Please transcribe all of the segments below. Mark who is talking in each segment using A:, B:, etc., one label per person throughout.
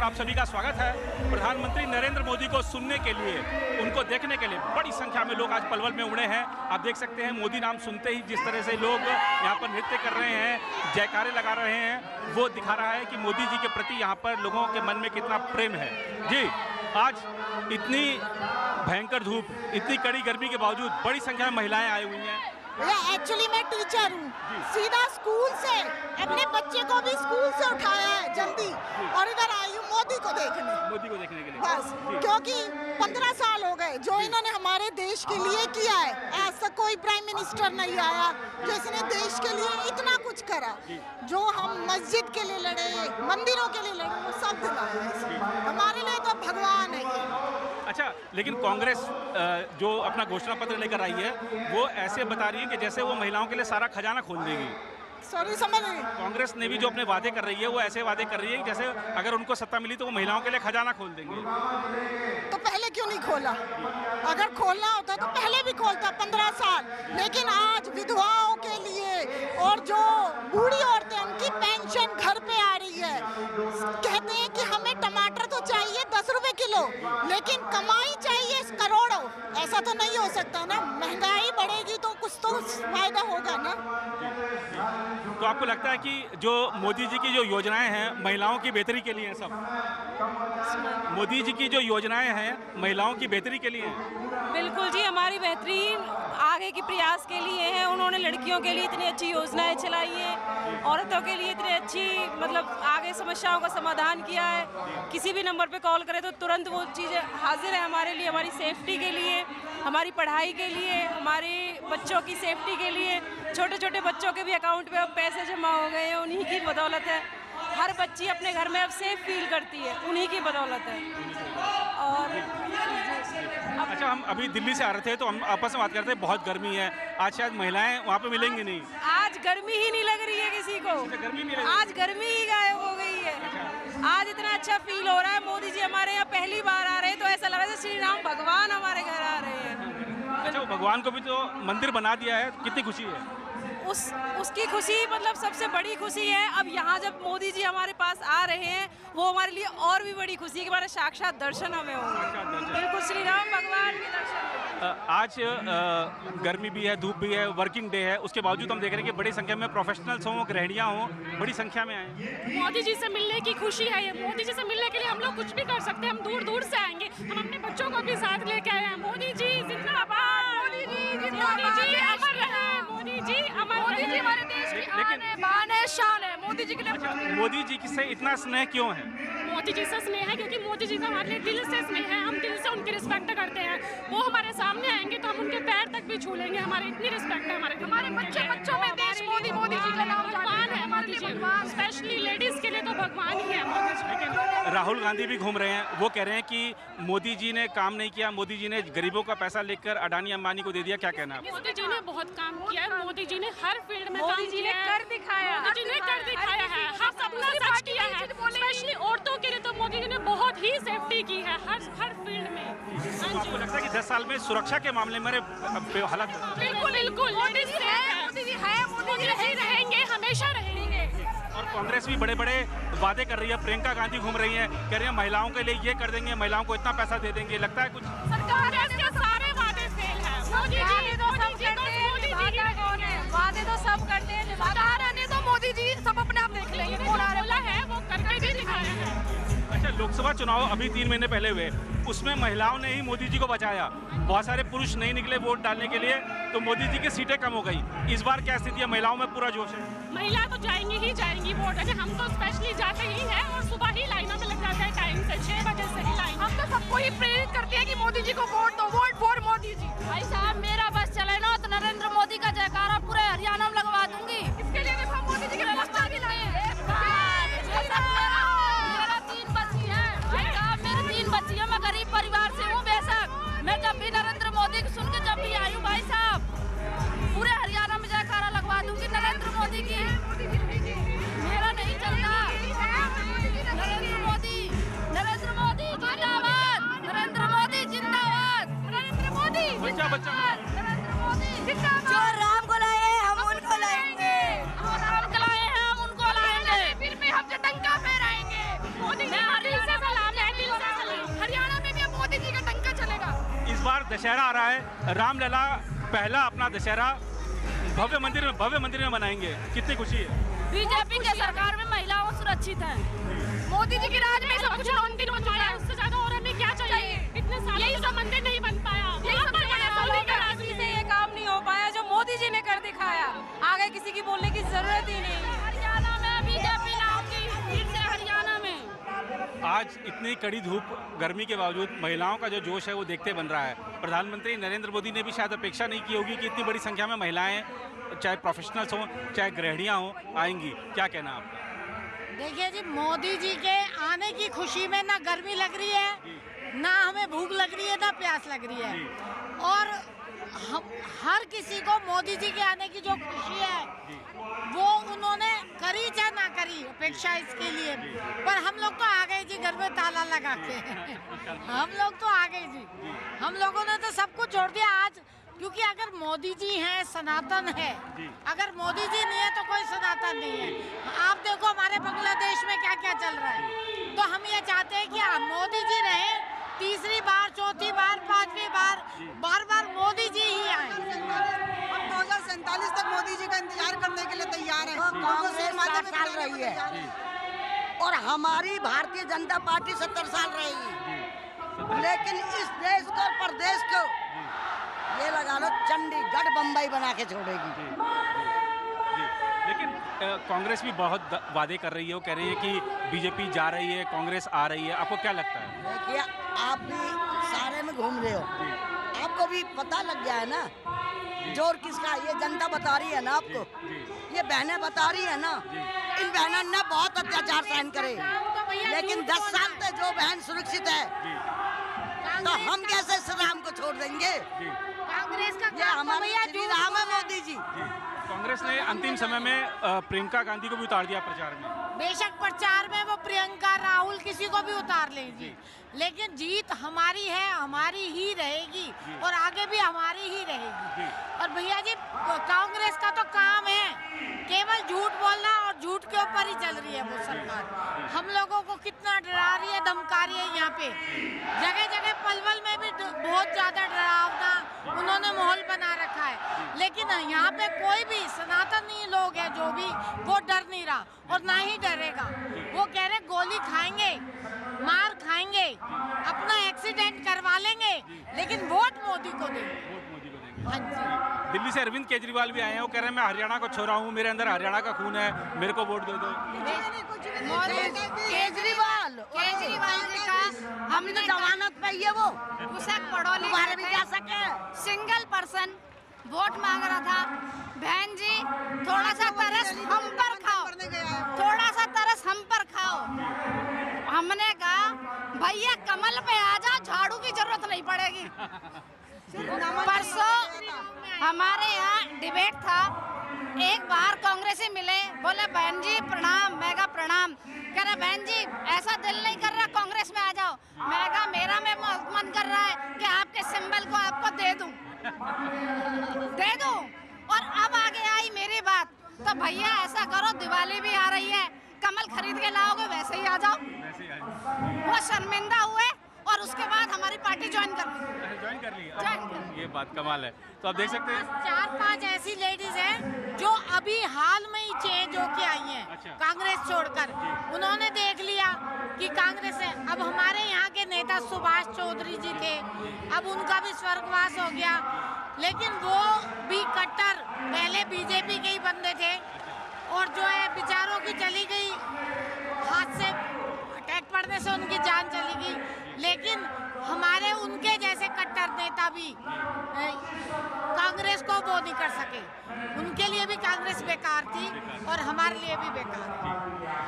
A: आप सभी का स्वागत है। प्रधानमंत्री नरेंद्र मोदी को सुनने के लिए, उनको देखने के लिए बड़ी संख्या में लोग आज पलवल में उमड़े हैं। आप देख सकते हैं मोदी नाम सुनते ही जिस तरह से लोग यहाँ पर नृत्य कर रहे हैं, जयकारे लगा रहे हैं, वो दिखा रहा है कि मोदी जी के प्रति यहाँ पर लोगों के मन में कितना प्रेम है। जी, आज इतनी भयंकर धूप, इतनी कड़ी गर्मी के बावजूद बड़ी संख्या में महिलाएं आई हुई हैं।
B: एक्चुअली मैं टीचर हूँ, सीधा स्कूल से अपने बच्चे को भी स्कूल से उठाया है जल्दी और इधर आई हूँ मोदी को देखने के लिए बस, क्योंकि 15 साल हो गए जो इन्होंने हमारे देश के लिए किया है। ऐसा कोई प्राइम मिनिस्टर नहीं आया जिसने देश के लिए इतना कुछ करा। जो हम मस्जिद के लिए लड़े, मंदिरों के लिए लड़े, वो सब दिलाया। हमारे लिए तो भगवान है ये।
A: अच्छा, लेकिन कांग्रेस जो अपना घोषणा पत्र लेकर आई है वो ऐसे बता रही है कि जैसे वो महिलाओं के लिए सारा खजाना खोल देगी।
B: सॉरी, समझ नहीं।
A: कांग्रेस ने भी जो अपने वादे कर रही है वो ऐसे वादे कर रही है कि जैसे अगर उनको सत्ता मिली तो वो महिलाओं के लिए खजाना खोल देंगे।
B: तो पहले क्यों नहीं खोला? अगर खोलना होता तो पहले भी खोलता, 15 साल। लेकिन आज विधवाओं के लिए और जो बूढ़ी औरतें, उनकी पेंशन घर पे आ रही है। कहते हैं कि हमें टमाटर तो चाहिए 10 रुपए किलो, लेकिन कमाई चाहिए करोड़ों। ऐसा तो नहीं हो सकता ना, महंगाई बढ़ेगी तो कुछ तो फायदा होगा ना।
A: तो आपको लगता है कि जो मोदी जी की जो योजनाएं हैं महिलाओं की बेहतरी के लिए हैं? सब मोदी जी की जो योजनाएं हैं महिलाओं की बेहतरी के लिए हैं?
C: बिल्कुल जी, हमारी बेहतरीन आगे की प्रयास के लिए है। उन्होंने लड़कियों के लिए इतनी अच्छी योजनाएं चलाई हैं, औरतों के लिए इतनी अच्छी आगे समस्याओं का समाधान किया है। किसी भी नंबर पे कॉल करें तो तुरंत वो चीज़ें हाजिर है हमारे लिए, हमारी सेफ्टी के लिए, हमारी पढ़ाई के लिए, हमारे बच्चों की सेफ्टी के लिए। छोटे छोटे बच्चों के भी अकाउंट पे अब पैसे जमा हो गए हैं, उन्हीं की बदौलत है। हर बच्ची अपने घर में अब सेफ फील करती है, उन्हीं की बदौलत है। और
A: अच्छा, हम अभी दिल्ली से आ रहे थे तो हम आपस में बात करते हैं, बहुत गर्मी है, आज शायद महिलाएं वहाँ पे मिलेंगी नहीं।
C: आज गर्मी ही नहीं लग रही है किसी को, आज गर्मी ही गायब हो गई है। आज इतना अच्छा फील हो रहा है, मोदी जी हमारे यहाँ पहली बार आ रहे हैं तो ऐसा लग रहा है श्री राम भगवान हमारे घर आ रहे हैं।
A: अच्छा, भगवान को भी तो मंदिर बना दिया है, कितनी खुशी है?
C: उसकी खुशी सबसे बड़ी खुशी है। अब यहाँ जब मोदी जी हमारे पास आ रहे हैं वो हमारे लिए और भी बड़ी खुशी है कि हमारे साक्षात दर्शन हमें होंगे। बिल्कुल श्री राम भगवान के दर्शन।
A: आज गर्मी भी है, धूप भी है, वर्किंग डे है, उसके बावजूद हम देख रहे हैं कि बड़ी संख्या में प्रोफेशनल्स हों, गृहिणियाँ हों, बड़ी संख्या में आए।
D: मोदी जी से मिलने की खुशी है ये। मोदी जी से मिलने के लिए हम लोग कुछ भी कर सकते हैं, हम दूर दूर से आएंगे, हम अपने बच्चों को भी साथ लेके आए हैं। मोदी जी जिंदाबाद, मोदी जी जिंदाबाद, अमर रहे मोदी जी, अमर मोदी जी हमारे देश की आन है, बान है, शान है। मोदी जी के लिए
A: मोदी जी से इतना स्नेह क्यों है?
D: मोदी जी से स्नेह है क्योंकि मोदी जी का हमारे लिए दिल से स्नेह है। हम दिल से उनकी रिस्पेक्ट करते हैं। वो हमारे सामने आएंगे तो हम उनके पैर तक भी छू लेंगे। हमारी इतनी रिस्पेक्ट है हमारे बच्चों में देश मोदी जी का नाम भगवान है। मोदी जी स्पेशली लेडीज के लिए तो भगवान ही है मोदी जी।
A: लेकिन राहुल गांधी भी घूम रहे हैं, वो कह रहे हैं कि मोदी जी ने काम नहीं किया, मोदी जी ने गरीबों का पैसा लेकर अडानी अंबानी को दे दिया। क्या कहना है?
D: मोदी जी ने बहुत काम किया है, मोदी जी ने हर फील्ड में
C: मोदी जी ने कर दिखाया,
D: मोदी जी ने कर दिखाया है, हर सपना सच किया है। स्पेशली औरतों के लिए तो मोदी जी ने बहुत ही सेफ्टी की है हर फील्ड में।
A: आपको लगता है कि 10 साल में सुरक्षा के मामले में हालत?
D: बिल्कुल मोदी जी है, मोदी जी है, मोदी जी ही रहेंगे, हमेशा रहेंगे।
A: और कांग्रेस भी बड़े बड़े वादे कर रही है। प्रियंका गांधी घूम रही है, कह रही है महिलाओं के लिए ये कर देंगे, महिलाओं को इतना पैसा दे देंगे। लगता है कुछ
D: सरकार के सारे वादे फेल है। मोदी जी तो सब करते हैं, वादे तो सब करते हैं, सरकार आने तो मोदी जी सब अपने आप देख लेंगे। बोला है वो करके भी दिखाया है।
A: अच्छा, लोकसभा चुनाव अभी 3 महीने पहले हुए, उसमें महिलाओं ने ही मोदी जी को बचाया। बहुत सारे पुरुष नहीं निकले वोट डालने के लिए तो मोदी जी की सीटें कम हो गई। इस बार क्या स्थिति है? महिलाओं में पूरा जोश है?
D: महिला तो जाएंगी ही जाएंगी वोट। अगर हम तो स्पेशली जाते ही हैं और सुबह ही लाइनों में लग जाते हैं, टाइम से 6 बजे से ही लाइन। हम तो सबको ही प्रेरित करते हैं कि मोदी जी को वोट दो, वोट फॉर मोदी जी।
E: भाई साहब, मेरा बस चले ना तो नरेंद्र मोदी का जयकारा पूरे हरियाणा में लगवा दूंगी।
D: इसके लिए देखो मोदी जी के पोस्टर भी लाए हैं।
E: मेरा 3 बच्ची है भाई साहब, मेरी 3 बच्ची है। मैं गरीब परिवार से हूँ बेशक। मैं जब भी नरेंद्र मोदी की सुन के जब भी आई हूँ भाई साहब, पूरे हरियाणा में जयकारा लगवा दूंगी नरेंद्र मोदी की। मेरा नहीं चलता। नरेंद्र मोदी जिंदाबाद, नरेंद्र मोदी जिंदाबाद, नरेंद्र मोदी
A: बच्चा दशहरा आ रहा है, रामलला पहला अपना दशहरा भव्य मंदिर में मनाएंगे, कितनी खुशी है।
E: बीजेपी के सरकार में महिलाओं सुरक्षित है। मोदी जी के राज में सब कुछ मंदिर बन चुका है, उससे ज्यादा और हमें क्या चाहिए? इतने सालों से मंदिर नहीं बन पाया,
C: मोदी के राज से ये काम नहीं हो पाया जो मोदी जी ने कर दिखाया। आगे किसी की बोलने की जरूरत ही नहीं है।
E: हरियाणा में बीजेपी लाऊंगी, फिर से हरियाणा में।
A: आज इतनी कड़ी धूप गर्मी के बावजूद महिलाओं का जो जोश है वो देखते बन रहा है। प्रधानमंत्री नरेंद्र मोदी ने भी शायद अपेक्षा नहीं की होगी कि इतनी बड़ी संख्या में महिलाएं, चाहे प्रोफेशनल्स हों चाहे गृहिणियां हों, आएंगी। क्या कहना है आपका?
B: देखिए जी, मोदी जी के आने की खुशी में ना गर्मी लग रही है, ना हमें भूख लग रही है, ना प्यास लग रही है। और हम हर किसी को मोदी जी के आने की जो खुशी है वो उन्होंने करी चाहे ना करी अपेक्षा इसके लिए, पर हम लोग तो आ गए जी घर में ताला लगा के। हम लोग तो आ गए जी, हम लोगों ने तो सब कुछ छोड़ दिया आज, क्योंकि अगर मोदी जी हैं सनातन है, अगर मोदी जी नहीं है तो कोई सनातन नहीं है। आप देखो हमारे बांग्लादेश में क्या क्या चल रहा है, तो हम ये चाहते हैं कि मोदी जी रहे, तीसरी बार, चौथी बार, पांचवी बार, बार बार मोदी जी ही आए।
F: हम 2047 तक मोदी जी का इंतजार करने के लिए तैयार हैं।
G: कांग्रेस 60 साल रही है और हमारी भारतीय जनता पार्टी 70 साल रहेगी, लेकिन इस देश को, प्रदेश को ये लगा लो चंडीगढ़ बम्बई बना के छोड़ेगी।
A: लेकिन कांग्रेस भी बहुत वादे कर रही है, वो कह रही है कि बीजेपी जा रही है, कांग्रेस आ रही है। आपको क्या लगता है?
G: देखिए, आप भी सारे में घूम रहे हो, आपको भी पता लग गया है ना जोर किसका। ये जनता बता रही है ना आपको, ये बहनें बता रही है ना। इन बहनों ने बहुत अत्याचार सहन करे, लेकिन 10 साल से जो बहन सुरक्षित है, तो हम कैसे श्री राम को छोड़ देंगे?
B: कांग्रेस का
G: ये हमारे श्री राम है मोदी जी।
A: कांग्रेस ने अंतिम समय में प्रियंका गांधी को भी उतार दिया प्रचार में।
B: बेशक प्रचार में वो प्रियंका, राहुल किसी को भी उतार लेगी, लेकिन जीत हमारी है, हमारी ही रहेगी और आगे भी हमारी ही रहेगी। और भैया जी, कांग्रेस का तो काम है केवल झूठ बोलना, और झूठ के ऊपर ही चल रही है वो सरकार। हम लोगों को कितना डरा रही है, धमका रही है। यहाँ पे जगह जगह पलवल में भी बहुत ज्यादा डरावना उन्होंने माहौल बना रखा है, लेकिन यहाँ पे कोई भी सनातनी लोग है जो भी, वो डर नहीं रहा और ना ही डरेगा। वो कह रहे गोली खाएंगे, मार खाएंगे, अपना एक्सीडेंट करवा लेंगे, लेकिन वोट मोदी को देंगे। हाँ जी।
A: दिल्ली से अरविंद केजरीवाल भी आए हैं, वो कह रहे हैं मैं हरियाणा को छोरा हूँ, मेरे अंदर हरियाणा का खून है, मेरे को वोट दे दो।
G: केजरीवाल ने कहा हमने जमानत पे है, वो तुम्हारे भी जा सके।
E: सिंगल पर्सन वोट मांग रहा था। बहन जी, थोड़ा सा तरस हम पर खाओ, थोड़ा सा तरस हम पर खाओ। हमने कहा भैया कमल पे आ जाओ, झाड़ू की जरूरत नहीं पड़ेगी। परसों हमारे यहाँ डिबेट था, एक बार कांग्रेसी मिले, बोले बहन जी प्रणाम। मैं कहा प्रणाम। कह रहे बहन जी ऐसा दिल नहीं कर रहा कांग्रेस में आ जाओ। मैं कहा मेरा मन कर रहा है कि आपके सिंबल को आपको दे दूं। और अब आगे आई मेरी बात, तो भैया ऐसा करो, दिवाली भी आ रही है, कमल खरीद के लाओगे वैसे ही आ जाओ। वो शर्मिंदा हुए और उसके बाद हमारी पार्टी ज्वाइन कर ली।
A: ये बात कमाल है। तो आप देख सकते हैं
B: 4-5 ऐसी लेडीज हैं जो अभी हाल में ही चेंज होके आई हैं।
A: अच्छा।
B: कांग्रेस छोड़कर उन्होंने देख लिया कि कांग्रेस है। अब हमारे यहाँ के नेता सुभाष चौधरी जी थे, अब उनका भी स्वर्गवास हो गया, लेकिन वो भी कट्टर पहले बीजेपी के ही बंदे थे, और जो है बेचारों की चली गई, हाथ से अटैक पड़ने से उनकी जान चली गई। लेकिन हमारे उनके जैसे कट्टर नेता भी कांग्रेस को वो नहीं कर सके, उनके लिए भी कांग्रेस बेकार थी और हमारे लिए भी बेकार है।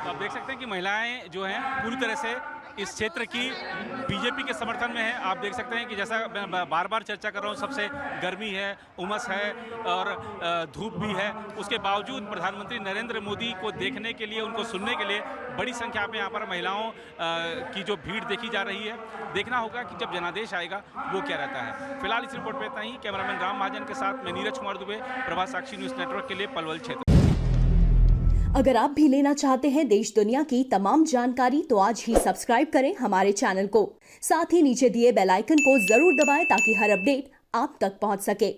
A: तो आप देख सकते हैं कि महिलाएं जो हैं पूरी तरह से इस क्षेत्र की बीजेपी के समर्थन में है। आप देख सकते हैं कि जैसा मैं बार बार चर्चा कर रहा हूँ, सबसे गर्मी है, उमस है और धूप भी है, उसके बावजूद प्रधानमंत्री नरेंद्र मोदी को देखने के लिए, उनको सुनने के लिए बड़ी संख्या में यहाँ पर महिलाओं की जो भीड़ देखी जा रही है। देखना होगा कि जब जनादेश आएगा वो क्या रहता है। फिलहाल इस रिपोर्ट में इतना ही। कैमरामैन राम महाजन के साथ मैं नीरज कुमार दुबे, प्रभात साक्षी न्यूज़ नेटवर्क के लिए पलवल क्षेत्र।
H: अगर आप भी लेना चाहते हैं देश दुनिया की तमाम जानकारी तो आज ही सब्सक्राइब करें हमारे चैनल को। साथ ही नीचे दिए बेल आइकन को जरूर दबाएं ताकि हर अपडेट आप तक पहुंच सके।